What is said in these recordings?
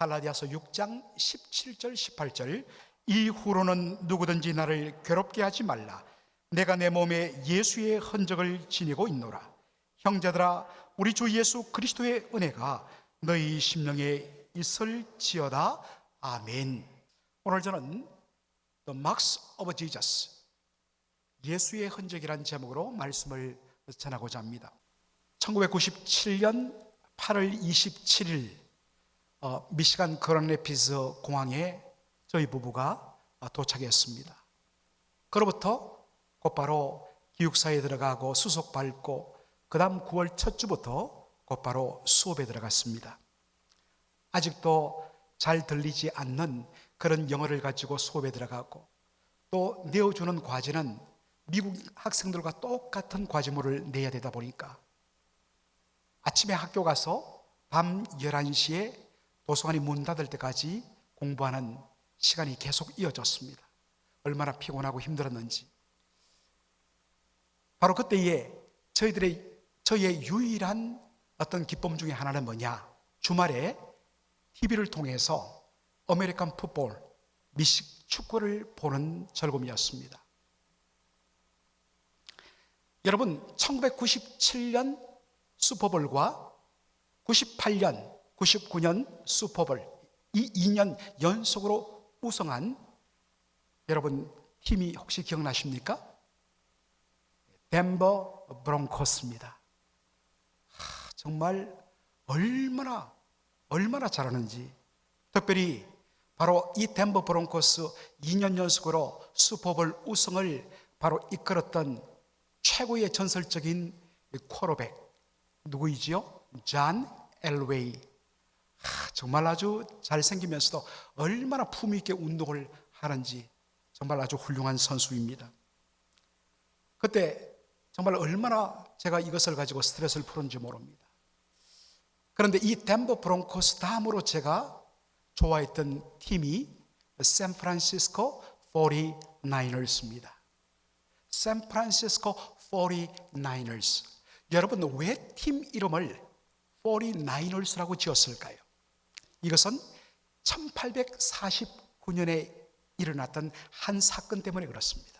갈라디아서 6장 17절 18절, 이후로는 누구든지 나를 괴롭게 하지 말라. 내가 내 몸에 예수의 흔적을 지니고 있노라. 형제들아, 우리 주 예수 그리스도의 은혜가 너희 심령에 있을지어다. 아멘. 오늘 저는 The Marks of Jesus, 예수의 흔적이란 제목으로 말씀을 전하고자 합니다. 1997년 8월 27일 미시간 그랜래피드 공항에 저희 부부가 도착했습니다. 그로부터 곧바로 기숙사에 들어가고 수속 밟고 그 다음 9월 첫 주부터 곧바로 수업에 들어갔습니다. 아직도 잘 들리지 않는 그런 영어를 가지고 수업에 들어가고, 또 내어주는 과제는 미국 학생들과 똑같은 과제물을 내야 되다 보니까 아침에 학교 가서 밤 11시에 도서관이 문 닫을 때까지 공부하는 시간이 계속 이어졌습니다. 얼마나 피곤하고 힘들었는지. 바로 그때에 저희의 유일한 어떤 기쁨 중에 하나는 뭐냐? 주말에 TV를 통해서 아메리칸 풋볼, 미식 축구를 보는 즐거움이었습니다. 여러분, 1997년 슈퍼볼과 98년, 99년 슈퍼볼, 이 2년 연속으로 우승한 여러분 팀이 혹시 기억나십니까? 덴버 브론코스입니다. 정말 얼마나 잘하는지. 특별히 바로 이 덴버 브론코스 2년 연속으로 슈퍼볼 우승을 바로 이끌었던 최고의 전설적인 쿼터백 누구이지요? 존 엘웨이. 정말 아주 잘생기면서도 얼마나 품위 있게 운동을 하는지 정말 아주 훌륭한 선수입니다. 그때 정말 얼마나 제가 이것을 가지고 스트레스를 풀었는지 모릅니다. 그런데 이 덴버 브론코스 다음으로 제가 좋아했던 팀이 샌프란시스코 49ers입니다. 샌프란시스코 49ers. 여러분, 왜 팀 이름을 49ers라고 지었을까요? 이것은 1849년에 일어났던 한 사건 때문에 그렇습니다.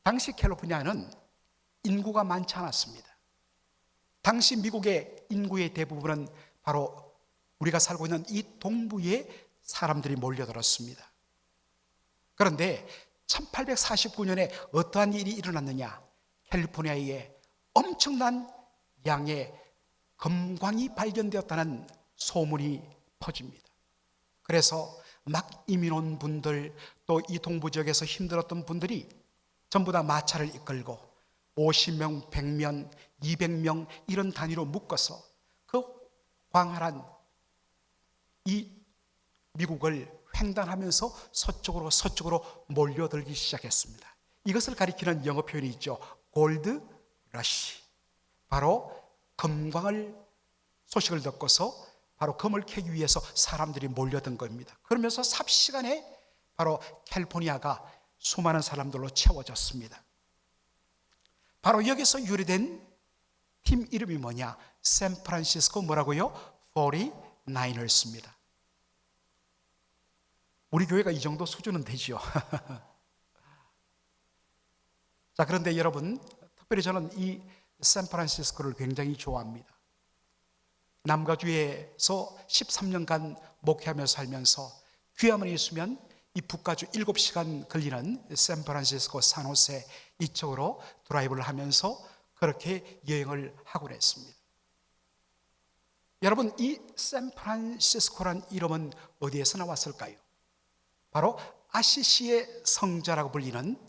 당시 캘리포니아는 인구가 많지 않았습니다. 당시 미국의 인구의 대부분은 바로 우리가 살고 있는 이 동부에 사람들이 몰려들었습니다. 그런데 1849년에 어떠한 일이 일어났느냐? 캘리포니아에 엄청난 양의 금광이 발견되었다는 소문이 퍼집니다. 그래서 막 이민 온 분들, 또 이 동부 지역에서 힘들었던 분들이 전부 다 마차를 이끌고 50명, 100명, 200명 이런 단위로 묶어서 그 광활한 이 미국을 횡단하면서 서쪽으로 몰려들기 시작했습니다. 이것을 가리키는 영어 표현이 있죠. 골드 러시. 바로 금광을 소식을 듣고서 바로 금을 캐기 위해서 사람들이 몰려든 겁니다. 그러면서 삽시간에 바로 캘리포니아가 수많은 사람들로 채워졌습니다. 바로 여기서 유래된 팀 이름이 뭐냐? 샌프란시스코 뭐라고요? 49ers입니다. 우리 교회가 이 정도 수준은 되지요. 자, 그런데 여러분, 특별히 저는 이 샌프란시스코를 굉장히 좋아합니다. 남가주에서 13년간 목회하며 살면서 귀함은 있으면 이 북가주 7시간 걸리는 샌프란시스코 산호세 이쪽으로 드라이브를 하면서 그렇게 여행을 하고 그랬습니다. 여러분, 이 샌프란시스코란 이름은 어디에서 나왔을까요? 바로 아시시의 성자라고 불리는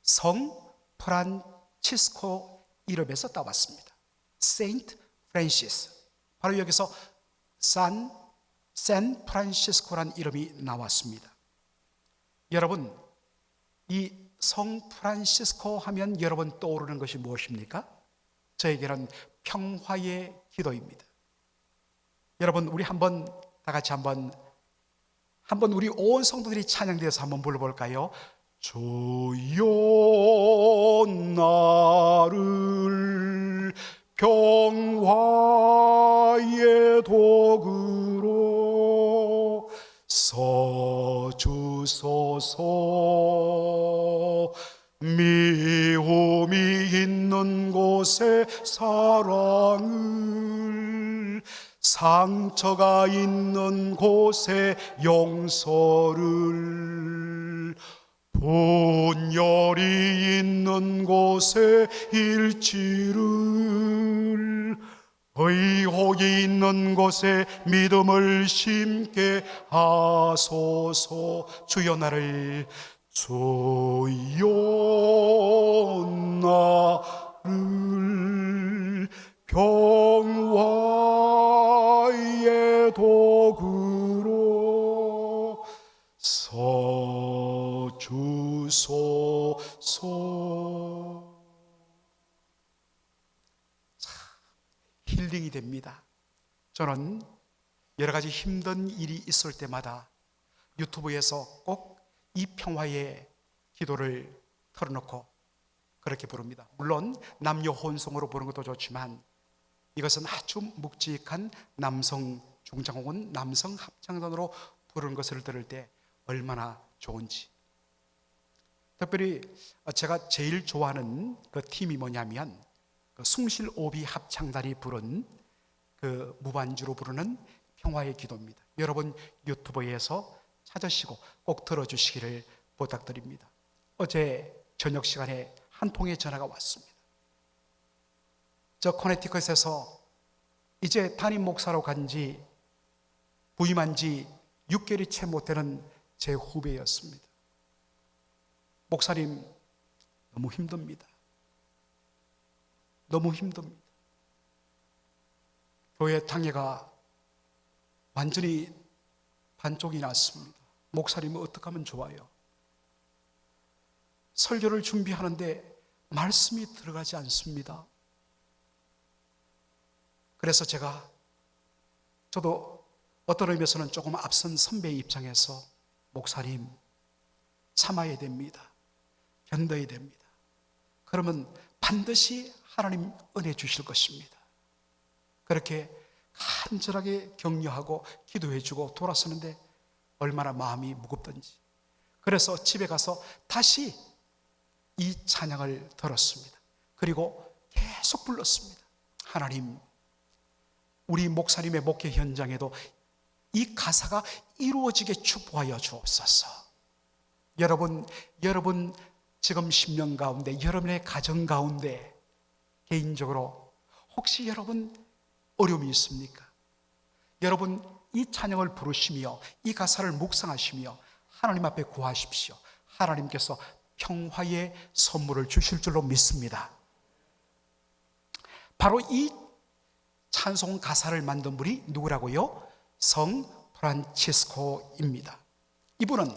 성 프란치스코 이름에서 따왔습니다. 세인트 프란시스. 바로 여기서 샌프란시스코란 이름이 나왔습니다. 여러분, 이 성 프란시스코 하면 여러분 떠오르는 것이 무엇입니까? 저에게는 평화의 기도입니다. 여러분, 우리 다 같이 한번 우리 온 성도들이 찬양되어서 한번 불러볼까요? 주여 나를 평화의 도구로 주소서. 미움이 있는 곳에 사랑을, 상처가 있는 곳에 용서를, 분열이 있는 곳에 일치를, 의혹이 있는 곳에 믿음을 심게 하소서. 주여 나를, 주여 나를 평화의 도구로 서주소서. 힐링이 됩니다. 저는 여러 가지 힘든 일이 있을 때마다 유튜브에서 꼭 이 평화의 기도를 틀어놓고 그렇게 부릅니다. 물론 남녀 혼성으로 부르는 것도 좋지만 이것은 아주 묵직한 남성 중장 혹은 남성 합창단으로 부르는 것을 들을 때 얼마나 좋은지. 특별히 제가 제일 좋아하는 그 팀이 뭐냐면 그 숭실오비 합창단이 부른 그 무반주로 부르는 평화의 기도입니다. 여러분 유튜브에서 찾으시고 꼭 들어주시기를 부탁드립니다. 어제 저녁 시간에 한 통의 전화가 왔습니다. 저 커네티컷에서 이제 담임 목사로 부임한 지 6개월이 채 못 되는 제 후배였습니다. 목사님, 너무 힘듭니다. 너무 힘듭니다. 교회 당회가 완전히 반쪽이 났습니다. 목사님은 어떻게 하면 좋아요? 설교를 준비하는데 말씀이 들어가지 않습니다. 그래서 저도 어떤 의미에서는 조금 앞선 선배의 입장에서 목사님, 참아야 됩니다. 견뎌야 됩니다. 그러면 반드시 하나님 은혜 주실 것입니다. 그렇게 간절하게 격려하고 기도해주고 돌아서는데 얼마나 마음이 무겁던지. 그래서 집에 가서 다시 이 찬양을 들었습니다. 그리고 계속 불렀습니다. 하나님, 우리 목사님의 목회 현장에도 이 가사가 이루어지게 축복하여 주옵소서. 여러분 지금 10년 가운데 여러분의 가정 가운데 개인적으로 혹시 여러분 어려움이 있습니까? 여러분 이 찬양을 부르시며 이 가사를 묵상하시며 하나님 앞에 구하십시오. 하나님께서 평화의 선물을 주실 줄로 믿습니다. 바로 이 찬송 가사를 만든 분이 누구라고요? 성 프란치스코입니다. 이분은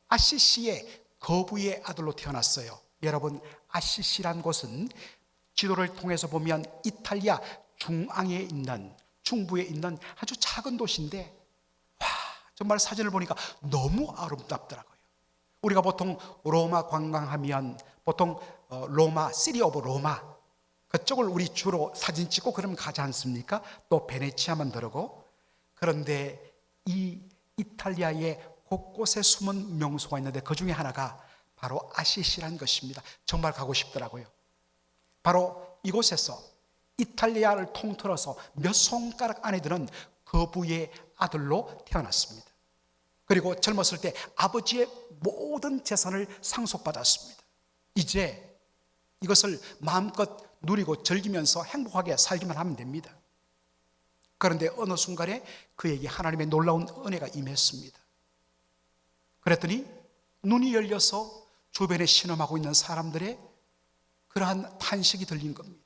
아시시의 거부의 아들로 태어났어요. 여러분, 아시시란 곳은 지도를 통해서 보면 이탈리아 중부에 있는 아주 작은 도시인데, 와, 정말 사진을 보니까 너무 아름답더라고요. 우리가 보통 로마 관광하면 보통 로마, 시리 오브 로마 그쪽을 우리 주로 사진 찍고 그러면 가지 않습니까? 또 베네치아만 들어고. 그런데 이 이탈리아의 곳곳에 숨은 명소가 있는데 그 중에 하나가 바로 아시시란 것입니다. 정말 가고 싶더라고요. 바로 이곳에서 이탈리아를 통틀어서 몇 손가락 안에 드는 거부의 아들로 태어났습니다. 그리고 젊었을 때 아버지의 모든 재산을 상속받았습니다. 이제 이것을 마음껏 누리고 즐기면서 행복하게 살기만 하면 됩니다. 그런데 어느 순간에 그에게 하나님의 놀라운 은혜가 임했습니다. 그랬더니 눈이 열려서 주변에 신음하고 있는 사람들의 그러한 탄식이 들린 겁니다.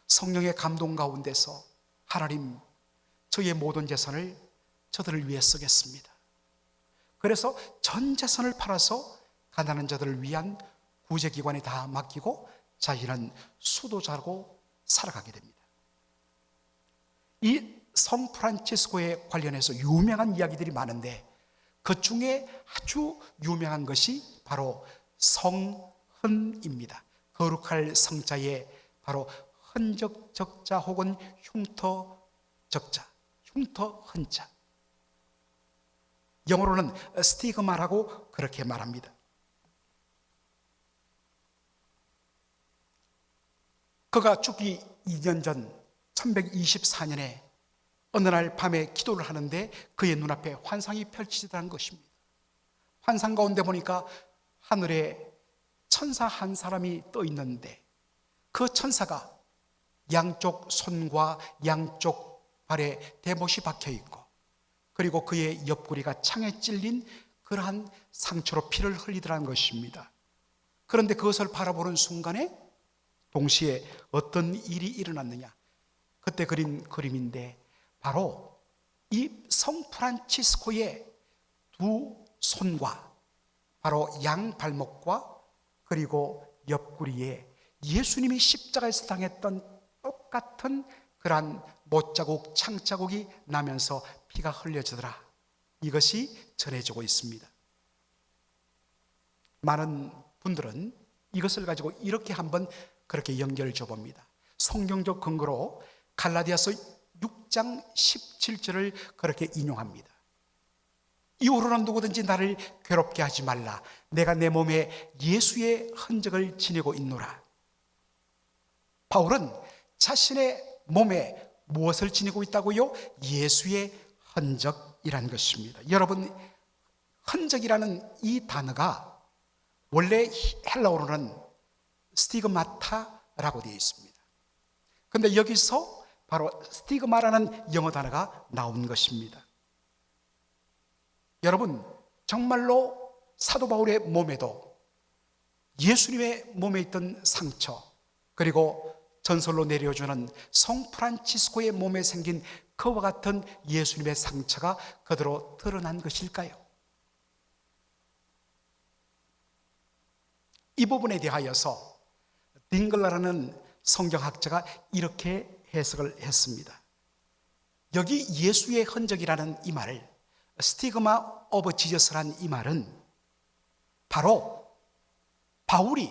성령의 감동 가운데서 하나님, 저의 모든 재산을 저들을 위해 쓰겠습니다. 그래서 전 재산을 팔아서 가난한 자들을 위한 구제기관에 다 맡기고 자기는 수도자로 살아가게 됩니다. 이 성 프란치스코에 관련해서 유명한 이야기들이 많은데 그 중에 아주 유명한 것이 바로 성흔입니다. 거룩할 성자에 바로 흔적 적자 혹은 흉터 적자, 흉터 흔자. 영어로는 스티그마라고 그렇게 말합니다. 그가 죽기 2년 전 1124년에 어느 날 밤에 기도를 하는데 그의 눈앞에 환상이 펼치더라는 것입니다. 환상 가운데 보니까 하늘에 천사 한 사람이 떠 있는데 그 천사가 양쪽 손과 양쪽 발에 대못이 박혀 있고 그리고 그의 옆구리가 창에 찔린 그러한 상처로 피를 흘리더라는 것입니다. 그런데 그것을 바라보는 순간에 동시에 어떤 일이 일어났느냐, 그때 그린 그림인데 바로 이 성 프란치스코의 두 손과 바로 양 발목과 그리고 옆구리에 예수님이 십자가에서 당했던 똑같은 그러한 못자국, 창자국이 나면서 피가 흘려지더라. 이것이 전해지고 있습니다. 많은 분들은 이것을 가지고 이렇게 한번 그렇게 연결을 줘봅니다. 성경적 근거로 갈라디아서 6장 17절을 그렇게 인용합니다. 이후로는 누구든지 나를 괴롭게 하지 말라. 내가 내 몸에 예수의 흔적을 지니고 있노라. 바울은 자신의 몸에 무엇을 지니고 있다고요? 예수의 흔적이라는 것입니다. 여러분, 흔적이라는 이 단어가 원래 헬라어로는 스티그마타라고 되어 있습니다. 그런데 여기서 바로 스티그마라는 영어 단어가 나온 것입니다. 여러분, 정말로 사도 바울의 몸에도 예수님의 몸에 있던 상처, 그리고 전설로 내려주는 성 프란치스코의 몸에 생긴 그와 같은 예수님의 상처가 그대로 드러난 것일까요? 이 부분에 대하여서 딩글러라는 성경학자가 이렇게 해석을 했습니다. 여기 예수의 흔적이라는 이 말을 스티그마 오브 지저스란 이 말은 바로 바울이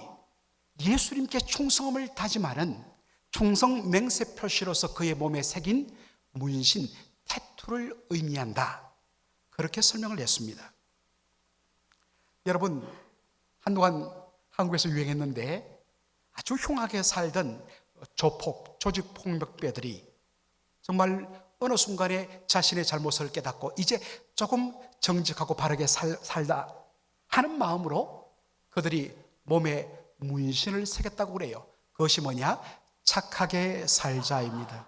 예수님께 충성함을 다짐하는 충성 맹세 표시로서 그의 몸에 새긴 문신, 태투를 의미한다. 그렇게 설명을 했습니다. 여러분, 한동안 한국에서 유행했는데 아주 흉하게 살던 조폭, 조직폭력배들이 정말 어느 순간에 자신의 잘못을 깨닫고 이제 조금 정직하고 바르게 살다 하는 마음으로 그들이 몸에 문신을 새겼다고 그래요. 그것이 뭐냐? 착하게 살자입니다.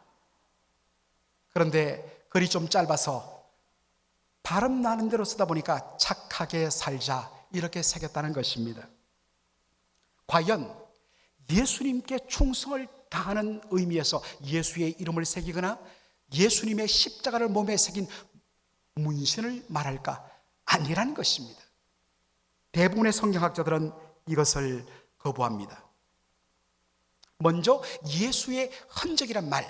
그런데 글이 좀 짧아서 발음 나는 대로 쓰다 보니까 착하게 살자 이렇게 새겼다는 것입니다. 과연 예수님께 충성을 다하는 의미에서 예수의 이름을 새기거나 예수님의 십자가를 몸에 새긴 문신을 말할까? 아니라는 것입니다. 대부분의 성경학자들은 이것을 거부합니다. 먼저 예수의 흔적이란 말,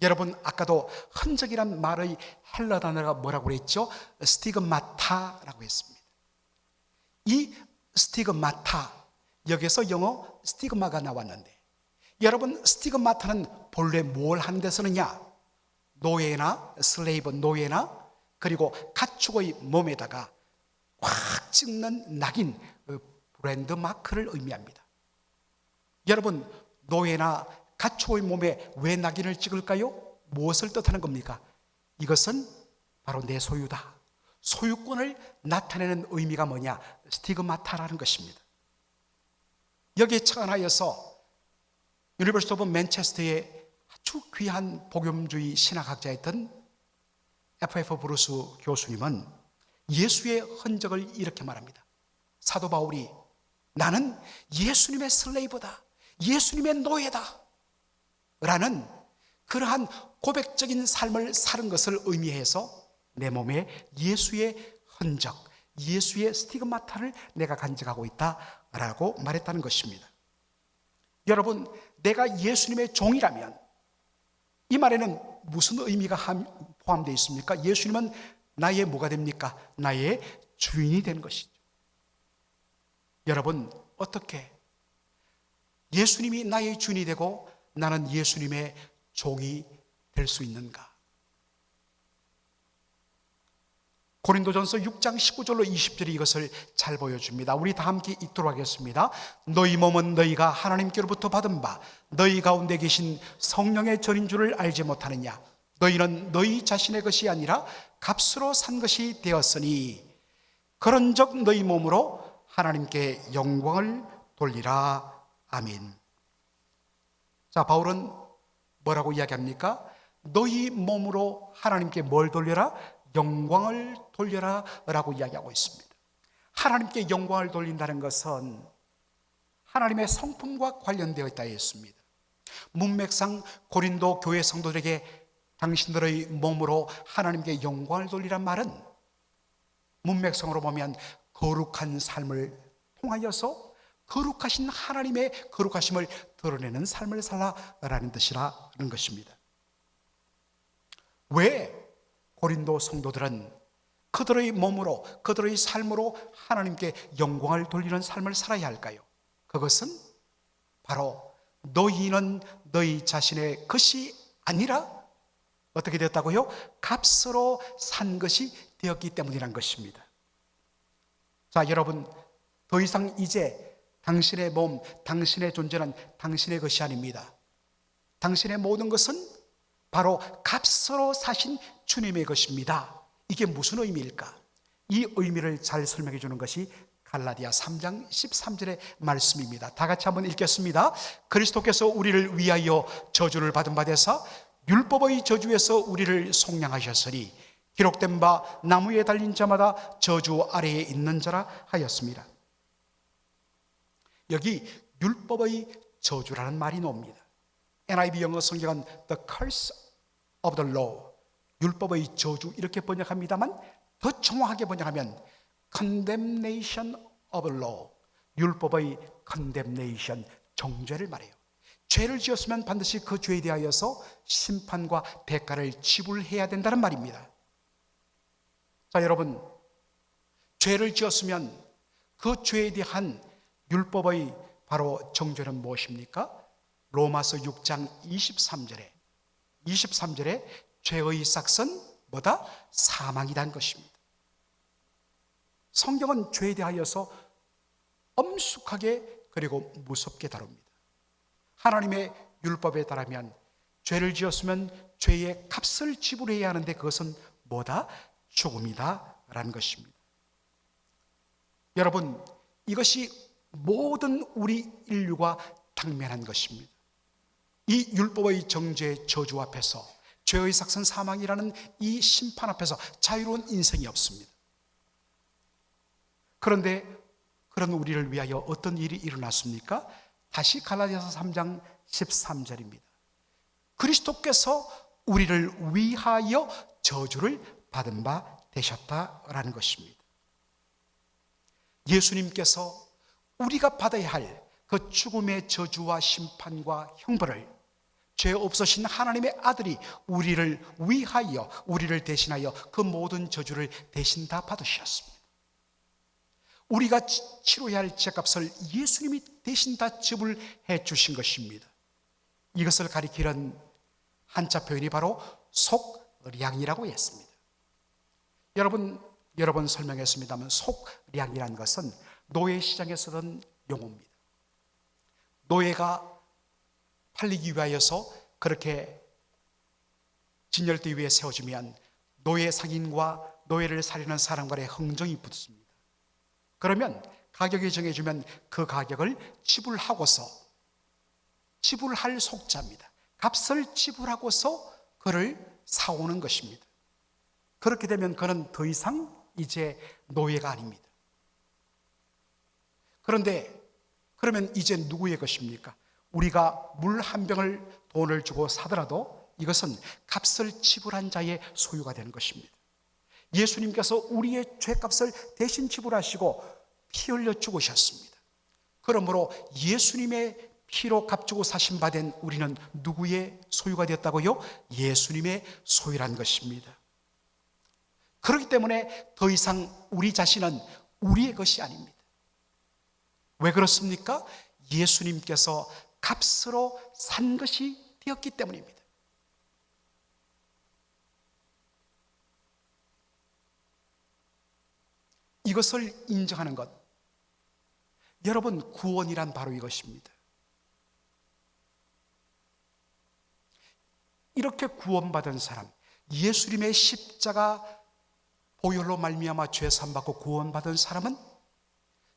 여러분 아까도 흔적이란 말의 헬라 단어가 뭐라고 그랬죠? 스티그마타라고 했습니다. 이 스티그마타, 여기서 영어 스티그마가 나왔는데 여러분, 스티그마타는 본래 뭘 하는 데 쓰느냐? 노예나 슬레이브, 노예나 그리고 가축의 몸에다가 꽉 찍는 낙인, 브랜드 마크를 의미합니다. 여러분, 노예나 가축의 몸에 왜 낙인을 찍을까요? 무엇을 뜻하는 겁니까? 이것은 바로 내 소유다. 소유권을 나타내는 의미가 뭐냐? 스티그마타라는 것입니다. 여기에 착안하여서 유니버시티 오브 맨체스터의 아주 귀한 복음주의 신학학자였던 F.F. 브루스 교수님은 예수의 흔적을 이렇게 말합니다. 사도 바울이 나는 예수님의 슬레이브다, 예수님의 노예다 라는 그러한 고백적인 삶을 사는 것을 의미해서 내 몸에 예수의 흔적, 예수의 스티그마타를 내가 간직하고 있다라고 말했다는 것입니다. 여러분, 내가 예수님의 종이라면 이 말에는 무슨 의미가 포함되어 있습니까? 예수님은 나의 뭐가 됩니까? 나의 주인이 되는 것이죠. 여러분, 어떻게 예수님이 나의 주인이 되고 나는 예수님의 종이 될 수 있는가? 고린도전서 6장 19절로 20절이 이것을 잘 보여줍니다. 우리 다 함께 읽도록 하겠습니다. 너희 몸은 너희가 하나님께로부터 받은 바 너희 가운데 계신 성령의 전인 줄을 알지 못하느냐. 너희는 너희 자신의 것이 아니라 값으로 산 것이 되었으니 그런즉 너희 몸으로 하나님께 영광을 돌리라. 아멘. 자, 바울은 뭐라고 이야기합니까? 너희 몸으로 하나님께 뭘 돌려라? 영광을 돌려라 라고 이야기하고 있습니다. 하나님께 영광을 돌린다는 것은 하나님의 성품과 관련되어 있다 했습니다. 문맥상 고린도 교회 성도들에게 당신들의 몸으로 하나님께 영광을 돌리란 말은 문맥상으로 보면 거룩한 삶을 통하여서 거룩하신 하나님의 거룩하심을 드러내는 삶을 살라라는 뜻이라는 것입니다. 왜 고린도 성도들은 그들의 몸으로 그들의 삶으로 하나님께 영광을 돌리는 삶을 살아야 할까요? 그것은 바로 너희는 너희 자신의 것이 아니라 어떻게 되었다고요? 값으로 산 것이 되었기 때문이란 것입니다. 자, 여러분, 더 이상 이제 당신의 몸, 당신의 존재는 당신의 것이 아닙니다. 당신의 모든 것은 바로 값으로 사신 주님의 것입니다. 이게 무슨 의미일까? 이 의미를 잘 설명해 주는 것이 갈라디아 3장 13절의 말씀입니다. 다 같이 한번 읽겠습니다. 그리스도께서 우리를 위하여 저주를 받은 바 되사 율법의 저주에서 우리를 속량하셨으니 기록된 바 나무에 달린 자마다 저주 아래에 있는 자라 하였습니다. 여기 율법의 저주라는 말이 나옵니다. NIV 영어 성경은 The curse of the law, 율법의 저주 이렇게 번역합니다만 더 정확하게 번역하면 condemnation of the law, 율법의 condemnation, 정죄를 말해요. 죄를 지었으면 반드시 그 죄에 대하여서 심판과 대가를 지불해야 된다는 말입니다. 자, 여러분, 죄를 지었으면 그 죄에 대한 율법의 바로 정죄는 무엇입니까? 로마서 6장 23절에 죄의 삭은 뭐다? 사망이란 것입니다. 성경은 죄에 대하여서 엄숙하게 그리고 무섭게 다룹니다. 하나님의 율법에 따르면 죄를 지었으면 죄의 값을 지불해야 하는데 그것은 뭐다? 죽음이다 라는 것입니다. 여러분, 이것이 모든 우리 인류가 당면한 것입니다. 이 율법의 정죄 저주 앞에서 죄의 삭은 사망이라는 이 심판 앞에서 자유로운 인생이 없습니다. 그런데 그런 우리를 위하여 어떤 일이 일어났습니까? 다시 갈라디아서 3장 13절입니다. 그리스도께서 우리를 위하여 저주를 받은 바 되셨다라는 것입니다. 예수님께서 우리가 받아야 할 그 죽음의 저주와 심판과 형벌을 죄 없으신 하나님의 아들이 우리를 위하여, 우리를 대신하여 그 모든 저주를 대신 다 받으셨습니다. 우리가 치러야 할 죄값을 예수님이 대신 다 지불해 주신 것입니다. 이것을 가리키는 한자 표현이 바로 속량이라고 했습니다. 여러분 설명했습니다만 속량이라는 것은 노예 시장에 쓰던 용어입니다. 노예가 팔리기 위하여서 그렇게 진열대 위에 세워지면 노예 상인과 노예를 사려는 사람 간의 흥정이 붙습니다. 그러면 가격이 정해지면 그 가격을 지불하고서, 지불할 속자입니다. 값을 지불하고서 그를 사오는 것입니다. 그렇게 되면 그는 더 이상 이제 노예가 아닙니다. 그런데 그러면 이제 누구의 것입니까? 우리가 물 한 병을 돈을 주고 사더라도 이것은 값을 지불한 자의 소유가 되는 것입니다. 예수님께서 우리의 죄값을 대신 지불하시고 피 흘려 죽으셨습니다. 그러므로 예수님의 피로 값주고 사신 바 된 우리는 누구의 소유가 되었다고요? 예수님의 소유란 것입니다. 그렇기 때문에 더 이상 우리 자신은 우리의 것이 아닙니다. 왜 그렇습니까? 예수님께서 값으로 산 것이 되었기 때문입니다. 이것을 인정하는 것, 여러분, 구원이란 바로 이것입니다. 이렇게 구원받은 사람, 예수님의 십자가 보혈로 말미암아 죄 사함받고 구원받은 사람은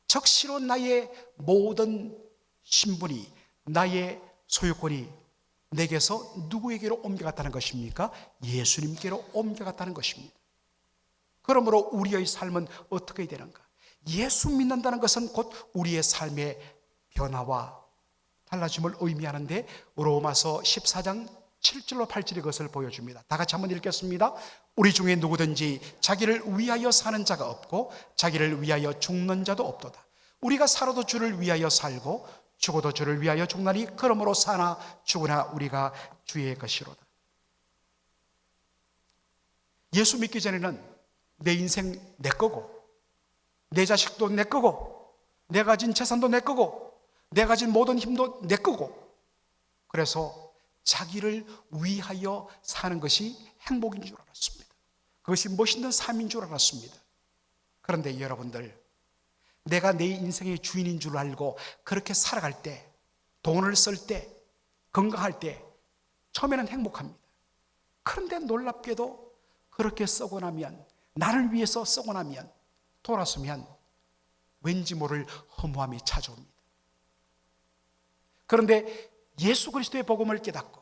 적시로 나의 모든 신분이, 나의 소유권이 내게서 누구에게로 옮겨갔다는 것입니까? 예수님께로 옮겨갔다는 것입니다. 그러므로 우리의 삶은 어떻게 되는가? 예수 믿는다는 것은 곧 우리의 삶의 변화와 달라짐을 의미하는데, 로마서 14장 7절로 8절이 그것을 보여줍니다. 다 같이 한번 읽겠습니다. 우리 중에 누구든지 자기를 위하여 사는 자가 없고 자기를 위하여 죽는 자도 없도다. 우리가 살아도 주를 위하여 살고 죽어도 주를 위하여 죽나니 그러므로 사나 죽으나 우리가 주의 것이로다. 예수 믿기 전에는 내 인생 내 거고, 내 자식도 내 거고, 내가 가진 재산도 내 거고, 내가 가진 모든 힘도 내 거고, 그래서 자기를 위하여 사는 것이 행복인 줄 알았습니다. 그것이 멋있는 삶인 줄 알았습니다. 그런데 여러분들, 내가 내 인생의 주인인 줄 알고 그렇게 살아갈 때, 돈을 쓸 때, 건강할 때 처음에는 행복합니다. 그런데 놀랍게도 그렇게 쓰고 나면, 나를 위해서 쓰고 나면, 돌아서면 왠지 모를 허무함이 찾아옵니다. 그런데 예수 그리스도의 복음을 깨닫고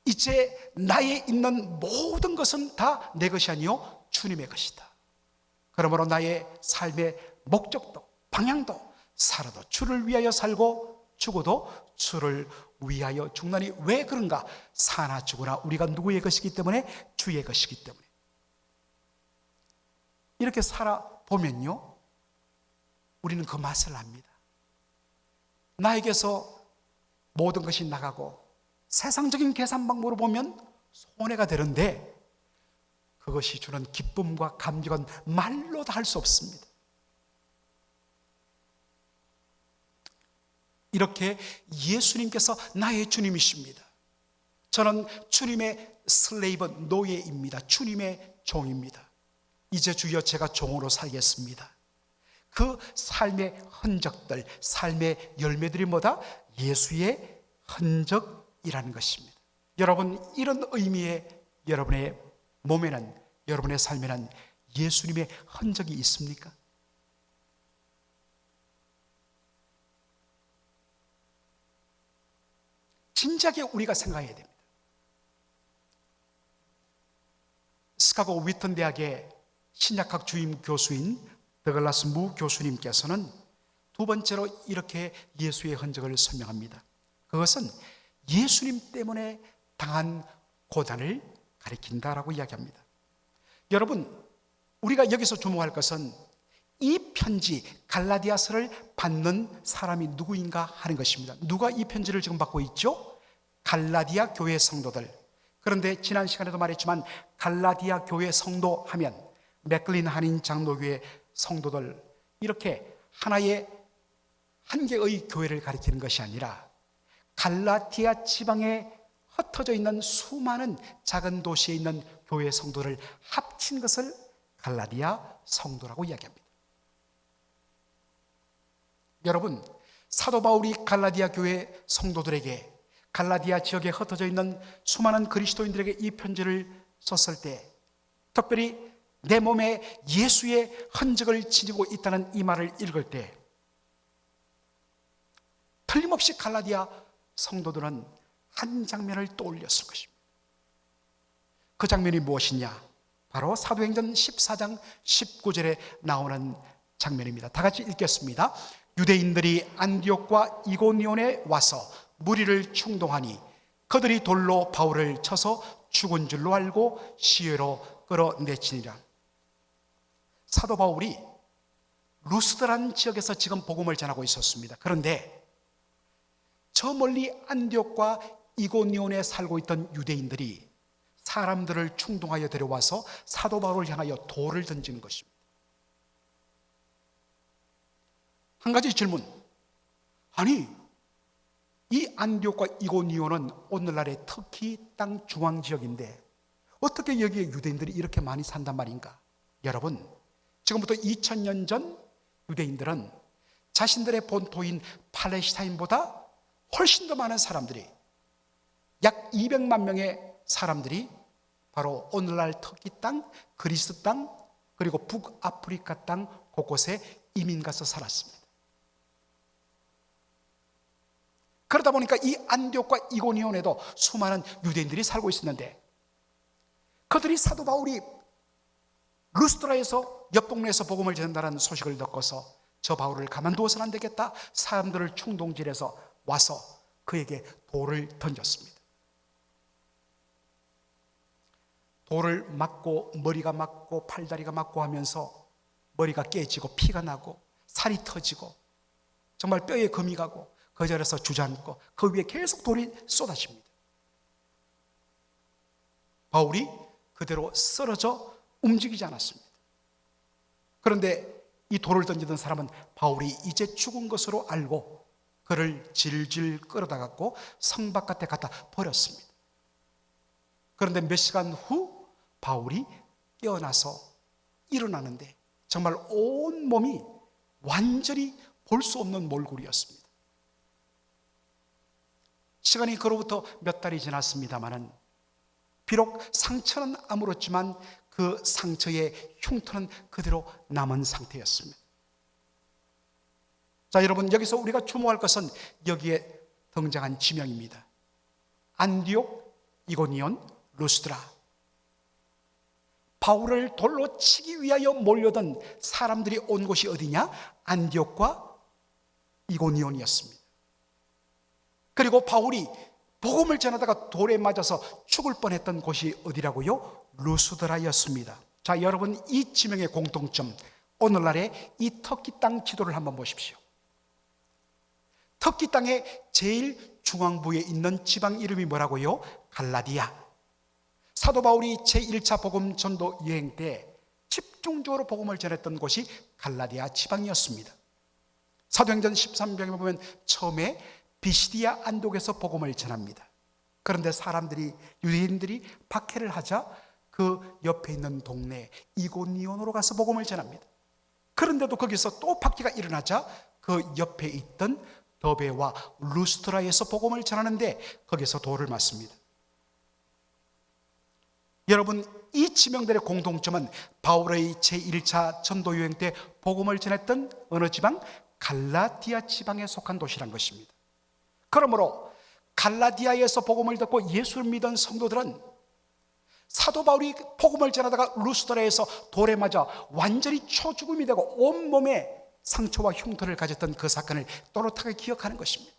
이제 나에 있는 모든 것은 다 내 것이 아니요 주님의 것이다. 그러므로 나의 삶의 목적도 방향도 살아도 주를 위하여 살고 죽어도 주를 위하여 죽나니 왜 그런가? 사나 죽으나 우리가 누구의 것이기 때문에? 주의 것이기 때문에. 이렇게 살아보면요, 우리는 그 맛을 압니다. 나에게서 모든 것이 나가고 세상적인 계산 방법으로 보면 손해가 되는데, 그것이 주는 기쁨과 감격은 말로 다 할 수 없습니다. 이렇게 예수님께서 나의 주님이십니다. 저는 주님의 슬레이브, 노예입니다. 주님의 종입니다. 이제 주여 제가 종으로 살겠습니다. 그 삶의 흔적들, 삶의 열매들이 뭐다? 예수의 흔적이라는 것입니다. 여러분, 이런 의미의 여러분의 몸에는, 여러분의 삶에는 예수님의 흔적이 있습니까? 진작에 우리가 생각해야 됩니다. 시카고 위튼 대학의 신약학 주임 교수인 더글라스 무 교수님께서는 두 번째로 이렇게 예수의 흔적을 설명합니다. 그것은 예수님 때문에 당한 고난을 가리킨다라고 이야기합니다. 여러분, 우리가 여기서 주목할 것은 이 편지 갈라디아서를 받는 사람이 누구인가 하는 것입니다. 누가 이 편지를 지금 받고 있죠? 갈라디아 교회 성도들. 그런데 지난 시간에도 말했지만 갈라디아 교회 성도 하면 맥클린 한인 장로교회 성도들, 이렇게 하나의 한 개의 교회를 가리키는 것이 아니라 갈라디아 지방에 흩어져 있는 수많은 작은 도시에 있는 교회 성도를 합친 것을 갈라디아 성도라고 이야기합니다. 여러분, 사도 바울이 갈라디아 교회 성도들에게, 갈라디아 지역에 흩어져 있는 수많은 그리스도인들에게 이 편지를 썼을 때, 특별히 내 몸에 예수의 흔적을 지니고 있다는 이 말을 읽을 때 틀림없이 갈라디아 성도들은 한 장면을 떠올렸을 것입니다. 그 장면이 무엇이냐? 바로 사도행전 14장 19절에 나오는 장면입니다. 다 같이 읽겠습니다. 유대인들이 안디옥과 이고니온에 와서 무리를 충동하니 그들이 돌로 바울을 쳐서 죽은 줄로 알고 시외로 끌어내치니라. 사도 바울이 루스드라는 지역에서 지금 복음을 전하고 있었습니다. 그런데 저 멀리 안디옥과 이고니온에 살고 있던 유대인들이 사람들을 충동하여 데려와서 사도 바울을 향하여 돌을 던지는 것입니다. 한 가지 질문. 아니, 이 안디옥과 이고니온은 오늘날의 터키 땅 중앙 지역인데 어떻게 여기에 유대인들이 이렇게 많이 산단 말인가? 여러분, 지금부터 2000년 전 유대인들은 자신들의 본토인 팔레스타인보다 훨씬 더 많은 사람들이, 약 200만 명의 사람들이 바로 오늘날 터키 땅, 그리스 땅, 그리고 북아프리카 땅 곳곳에 이민 가서 살았습니다. 그러다 보니까 이 안디옥과 이고니온에도 수많은 유대인들이 살고 있었는데, 그들이 사도 바울이 루스드라에서 옆 동네에서 복음을 전한다는 소식을 듣고서 저 바울을 가만두어서는 안 되겠다, 사람들을 충동질해서 와서 그에게 돌을 던졌습니다. 돌을 맞고 머리가 맞고 팔다리가 맞고 하면서 머리가 깨지고 피가 나고 살이 터지고 정말 뼈에 금이 가고 그 자리에서 주저앉고 그 위에 계속 돌이 쏟아집니다. 바울이 그대로 쓰러져 움직이지 않았습니다. 그런데 이 돌을 던지던 사람은 바울이 이제 죽은 것으로 알고 그를 질질 끌어다 갖고 성 바깥에 갖다 버렸습니다. 그런데 몇 시간 후 바울이 깨어나서 일어나는데 정말 온 몸이 완전히 볼 수 없는 몰골이었습니다. 시간이 그로부터 몇 달이 지났습니다마는 비록 상처는 아물었지만 그 상처의 흉터는 그대로 남은 상태였습니다. 자, 여러분, 여기서 우리가 주목할 것은 여기에 등장한 지명입니다. 안디옥, 이고니온, 루스드라. 바울을 돌로 치기 위하여 몰려든 사람들이 온 곳이 어디냐? 안디옥과 이고니온이었습니다. 그리고 바울이 복음을 전하다가 돌에 맞아서 죽을 뻔했던 곳이 어디라고요? 루스드라였습니다. 자, 여러분, 이 지명의 공통점, 오늘날의 이 터키 땅 지도를 한번 보십시오. 터키 땅의 제일 중앙부에 있는 지방 이름이 뭐라고요? 갈라디아. 사도 바울이 제1차 복음 전도 여행 때 집중적으로 복음을 전했던 곳이 갈라디아 지방이었습니다. 사도행전 13장에 보면 처음에 비시디아 안독에서 복음을 전합니다. 그런데 사람들이, 유대인들이 박해를 하자 그 옆에 있는 동네 이고니온으로 가서 복음을 전합니다. 그런데도 거기서 또 박해가 일어나자 그 옆에 있던 더베와 루스트라에서 복음을 전하는데 거기서 돌을 맞습니다. 여러분, 이 지명들의 공통점은 바울의 제1차 전도 여행 때 복음을 전했던 어느 지방? 갈라디아 지방에 속한 도시란 것입니다. 그러므로 갈라디아에서 복음을 듣고 예수를 믿은 성도들은 사도 바울이 복음을 전하다가 루스드라에서 돌에 맞아 완전히 초죽음이 되고 온몸에 상처와 흉터를 가졌던 그 사건을 또렷하게 기억하는 것입니다.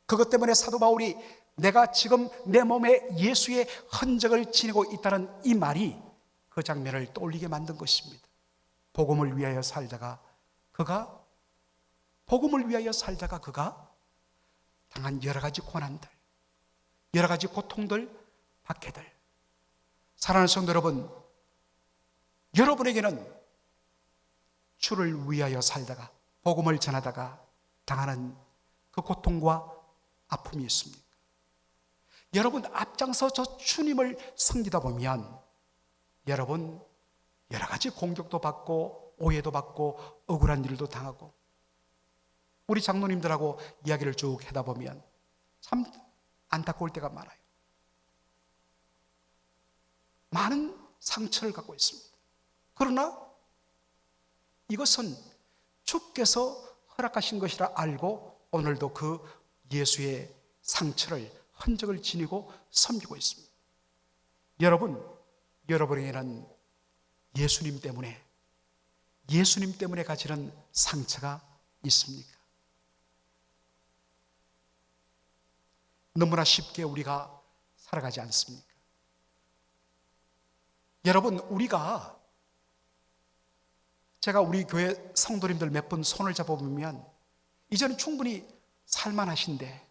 그것 때문에 사도 바울이 내가 지금 내 몸에 예수의 흔적을 지니고 있다는 이 말이 그 장면을 떠올리게 만든 것입니다. 복음을 위하여 살다가 그가 당한 여러 가지 고난들, 여러 가지 고통들, 박해들. 사랑하는 성도 여러분, 여러분에게는 주를 위하여 살다가 복음을 전하다가 당하는 그 고통과 아픔이 있습니까? 여러분, 앞장서 저 주님을 섬기다 보면 여러분 여러 가지 공격도 받고 오해도 받고 억울한 일도 당하고, 우리 장로님들하고 이야기를 쭉 하다 보면 참 안타까울 때가 많아요. 많은 상처를 갖고 있습니다. 그러나 이것은 주께서 허락하신 것이라 알고 오늘도 그 예수의 상처를, 흔적을 지니고 섬기고 있습니다. 여러분에게는 예수님 때문에 가지는 상처가 있습니까? 너무나 쉽게 우리가 살아가지 않습니까? 여러분, 제가 우리 교회 성도님들 몇 분 손을 잡아보면 이제는 충분히 살만하신데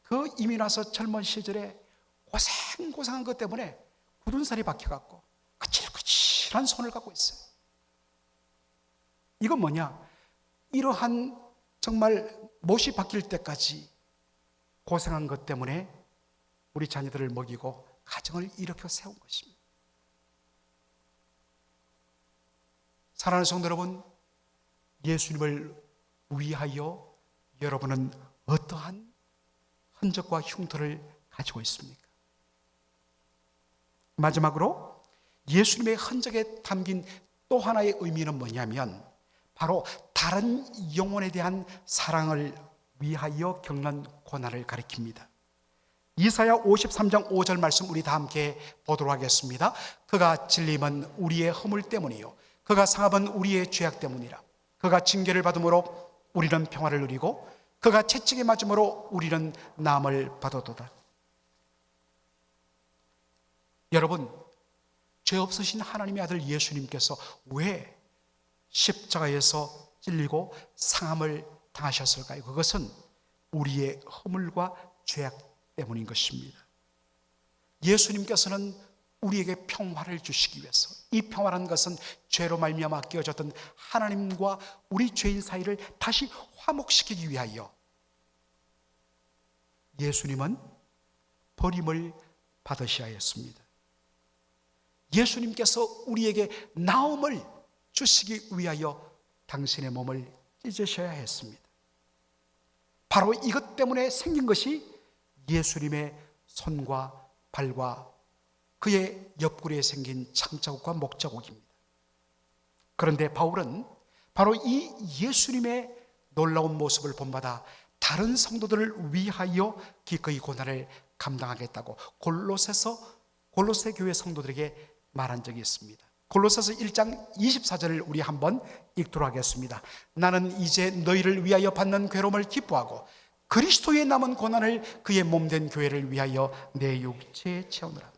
그 이미 나서 젊은 시절에 고생한 것 때문에 굳은 살이 박혀갖고 거칠거칠한 손을 갖고 있어요. 이건 뭐냐? 이러한 정말 못이 박힐 때까지 고생한 것 때문에 우리 자녀들을 먹이고 가정을 일으켜 세운 것입니다. 사랑하는 성도 여러분, 예수님을 위하여 여러분은 어떠한 흔적과 흉터를 가지고 있습니까? 마지막으로 예수님의 흔적에 담긴 또 하나의 의미는 뭐냐면 바로 다른 영혼에 대한 사랑을 위하여 겪는 고난을 가리킵니다. 이사야 53장 5절 말씀 우리 다 함께 보도록 하겠습니다. 그가 찔림은 우리의 허물 때문이요 그가 상함은 우리의 죄악 때문이라. 그가 징계를 받음으로 우리는 평화를 누리고 그가 채찍에 맞음으로 우리는 남을 받았도다. 여러분, 죄 없으신 하나님의 아들 예수님께서 왜 십자가에서 찔리고 상함을 당하셨을까요? 그것은 우리의 허물과 죄악 때문인 것입니다. 예수님께서는 우리에게 평화를 주시기 위해서, 이 평화라는 것은 죄로 말미암아 끼어졌던 하나님과 우리 죄인 사이를 다시 화목시키기 위하여 예수님은 버림을 받으셔야 했습니다. 예수님께서 우리에게 나음을 주시기 위하여 당신의 몸을 찢으셔야 했습니다. 바로 이것 때문에 생긴 것이 예수님의 손과 발과 그의 옆구리에 생긴 창자국과 목자국입니다. 그런데 바울은 바로 이 예수님의 놀라운 모습을 본받아 다른 성도들을 위하여 기꺼이 고난을 감당하겠다고 골로새 교회 성도들에게 말한 적이 있습니다. 골로새서 1장 24절을 우리 한번 읽도록 하겠습니다. 나는 이제 너희를 위하여 받는 괴로움을 기뻐하고 그리스도의 남은 고난을 그의 몸된 교회를 위하여 내 육체에 채우느라.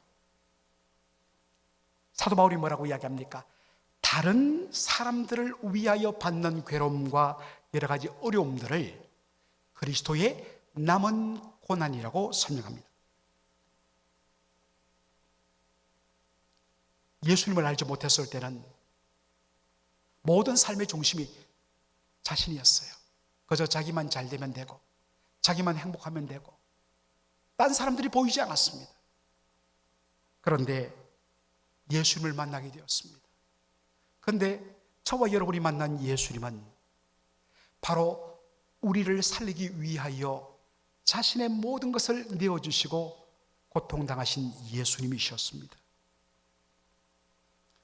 사도 바울이 뭐라고 이야기합니까? 다른 사람들을 위하여 받는 괴로움과 여러 가지 어려움들을 그리스도의 남은 고난이라고 설명합니다. 예수님을 알지 못했을 때는 모든 삶의 중심이 자신이었어요. 그저 자기만 잘 되면 되고 자기만 행복하면 되고 딴 사람들이 보이지 않았습니다. 그런데 예수님을 만나게 되었습니다. 그런데 저와 여러분이 만난 예수님은 바로 우리를 살리기 위하여 자신의 모든 것을 내어주시고 고통당하신 예수님이셨습니다.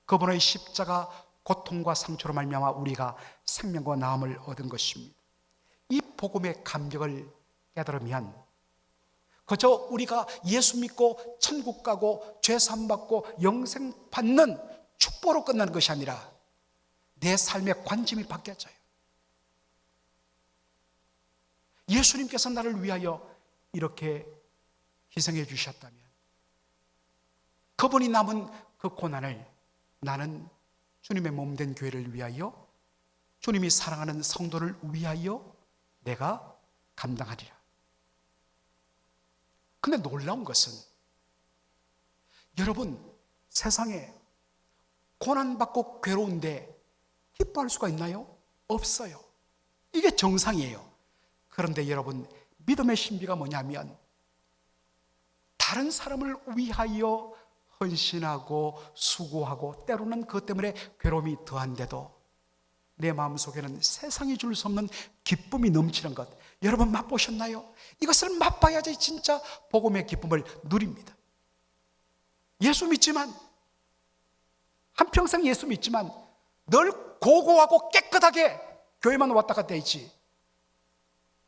그분의 십자가 고통과 상처로 말미암아 우리가 생명과 나음을 얻은 것입니다. 이 복음의 감격을 깨달으면 그저 우리가 예수 믿고 천국 가고 죄 사함 받고 영생 받는 축복으로 끝나는 것이 아니라 내 삶의 관점이 바뀌어져요. 예수님께서 나를 위하여 이렇게 희생해 주셨다면 그분이 남은 그 고난을 나는 주님의 몸된 교회를 위하여 주님이 사랑하는 성도를 위하여 내가 감당하리라. 근데 놀라운 것은 여러분, 세상에 고난받고 괴로운데 기뻐할 수가 있나요? 없어요. 이게 정상이에요. 그런데 여러분, 믿음의 신비가 뭐냐면 다른 사람을 위하여 헌신하고 수고하고 때로는 그것 때문에 괴로움이 더한데도 내 마음속에는 세상이 줄 수 없는 기쁨이 넘치는 것, 여러분 맛보셨나요? 이것을 맛봐야지 진짜 복음의 기쁨을 누립니다. 예수 믿지만, 한평생 예수 믿지만 늘 고고하고 깨끗하게 교회만 왔다 갔다 했지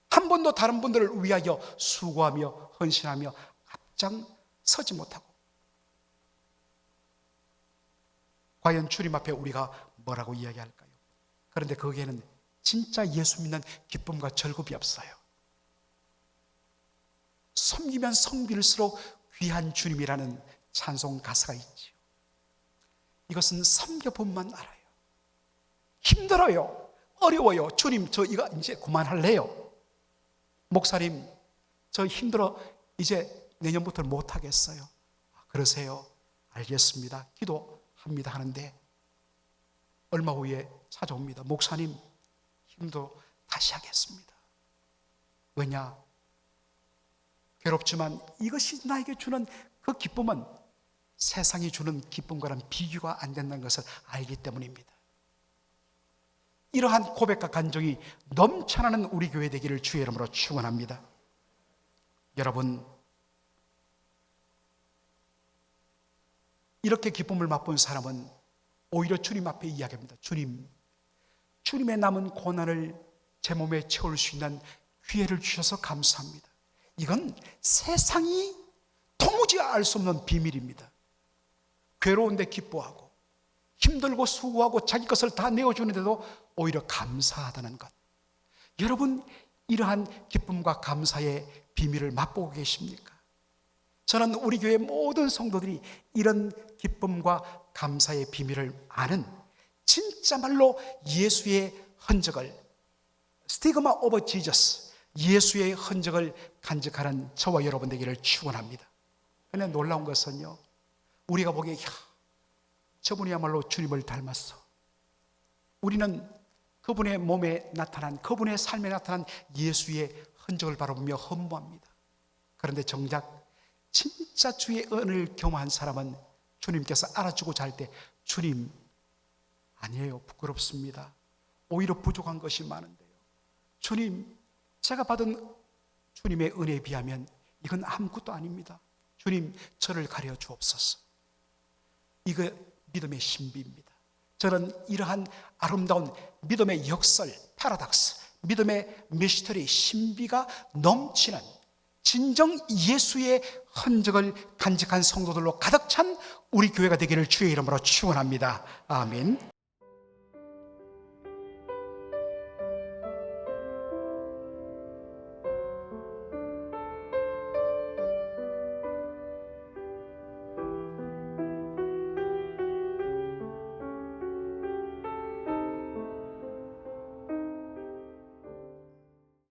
한 번도 다른 분들을 위하여 수고하며 헌신하며 앞장서지 못하고, 과연 주님 앞에 우리가 뭐라고 이야기할까요? 그런데 거기에는 진짜 예수 믿는 기쁨과 즐겁이 없어요. 섬기면 섬길수록 귀한 주님이라는 찬송 가사가 있지요. 이것은 섬겨본만 알아요. 힘들어요. 어려워요. 주님, 저 이거 이제 그만할래요. 목사님, 저 힘들어. 이제 내년부터 못하겠어요. 그러세요. 알겠습니다. 기도합니다 하는데 얼마 후에 찾아옵니다. 목사님, 힘들어. 다시 하겠습니다. 왜냐? 괴롭지만 이것이 나에게 주는 그 기쁨은 세상이 주는 기쁨과는 비교가 안 된다는 것을 알기 때문입니다. 이러한 고백과 간정이 넘쳐나는 우리 교회 되기를 주의 이름으로 축원합니다. 여러분, 이렇게 기쁨을 맛본 사람은 오히려 주님 앞에 이야기합니다. 주님의 남은 고난을 제 몸에 채울 수 있는 기회를 주셔서 감사합니다. 이건 세상이 도무지 알 수 없는 비밀입니다. 괴로운데 기뻐하고 힘들고 수고하고 자기 것을 다 내어주는데도 오히려 감사하다는 것. 여러분, 이러한 기쁨과 감사의 비밀을 맛보고 계십니까? 저는 우리 교회 모든 성도들이 이런 기쁨과 감사의 비밀을 아는, 진짜 말로 예수의 흔적을, 스티그마 오브 지저스, 예수의 흔적을 간직하는 저와 여러분 되기를 축원합니다. 그런데 놀라운 것은요, 우리가 보기에 저분이야말로 주님을 닮았어. 우리는 그분의 몸에 나타난, 그분의 삶에 나타난 예수의 흔적을 바라보며 허무합니다. 그런데 정작 진짜 주의 은혜를 경험한 사람은 주님께서 알아주고자 할 때, 주님 아니에요, 부끄럽습니다. 오히려 부족한 것이 많은데요. 주님, 제가 받은 주님의 은혜에 비하면 이건 아무것도 아닙니다. 주님, 저를 가려 주옵소서. 이거 믿음의 신비입니다. 저는 이러한 아름다운 믿음의 역설, 파라닥스, 믿음의 미스터리, 신비가 넘치는 진정 예수의 흔적을 간직한 성도들로 가득 찬 우리 교회가 되기를 주의 이름으로 축원합니다. 아멘.